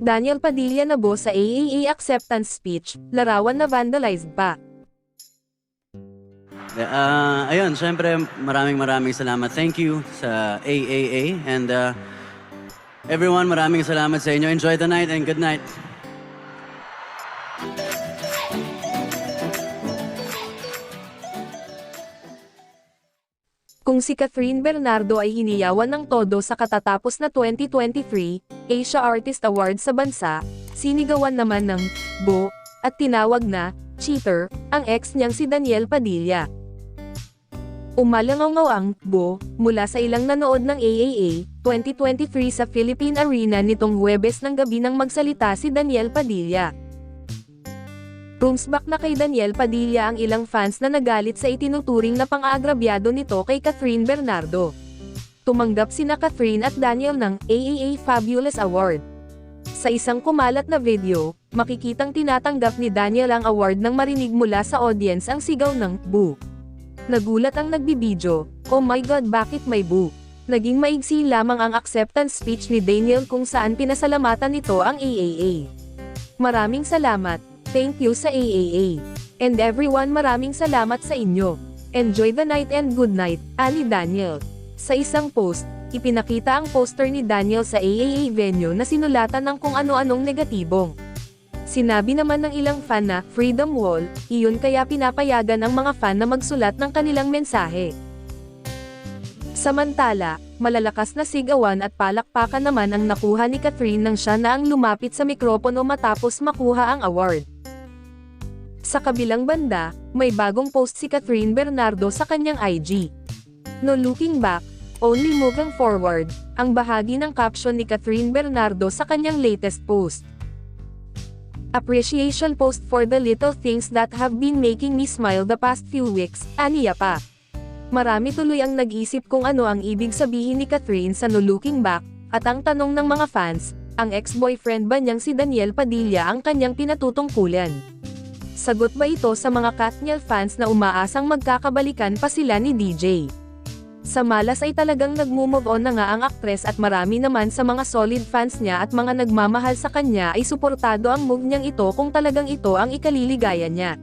Daniel Padilla nabo sa AAA acceptance speech, larawan na vandalized pa. Ayun, syempre maraming salamat. Thank you sa AAA and everyone, maraming salamat sa inyo. Enjoy the night and good night. Kung si Catherine Bernardo ay hiniyawan ng todo sa katatapos na 2023 Asia Artist Award sa bansa, sinigawan naman ng "bo" at tinawag na cheater ang ex niyang si Daniel Padilla. Umalangaw ang "bo" mula sa ilang nanood ng AAA 2023 sa Philippine Arena nitong Huwebes ng gabi nang magsalita si Daniel Padilla. Rumsback na kay Daniel Padilla ang ilang fans na nagalit sa itinuturing na pang-aagrabyado nito kay Catherine Bernardo. Tumanggap sina Catherine at Daniel ng AAA Fabulous Award. Sa isang kumalat na video, makikitang tinatanggap ni Daniel ang award nang marinig mula sa audience ang sigaw ng "boo". Nagulat ang nagbibideo, "Oh my God, bakit may boo?" Naging maigsi lamang ang acceptance speech ni Daniel kung saan pinasalamatan nito ang AAA. "Maraming salamat. Thank you sa AAA. And everyone, maraming salamat sa inyo. Enjoy the night and good night," ani Daniel. Sa isang post, ipinakita ang poster ni Daniel sa AAA venue na sinulatan ng kung ano-anong negatibong. Sinabi naman ng ilang fan na "Freedom Wall", iyon kaya pinapayagan ang mga fan na magsulat ng kanilang mensahe. Samantala, malalakas na sigawan at palakpakan naman ang nakuha ni Catherine nang siya na ang lumapit sa mikropono matapos makuha ang award. Sa kabilang banda, may bagong post si Catherine Bernardo sa kanyang IG. "No looking back, only moving forward," ang bahagi ng caption ni Catherine Bernardo sa kanyang latest post. "Appreciation post for the little things that have been making me smile the past few weeks," aniya pa. Marami tuloy ang nag-isip kung ano ang ibig sabihin ni Catherine sa "no looking back", at ang tanong ng mga fans, ang ex-boyfriend ba niyang si Daniel Padilla ang kanyang pinatutungkulan? Sagot ba ito sa mga Katniel fans na umaasang magkakabalikan pa sila ni DJ? Sa malas ay talagang nag-move on na nga ang aktres at marami naman sa mga solid fans niya at mga nagmamahal sa kanya ay suportado ang move niyang ito kung talagang ito ang ikaliligaya niya.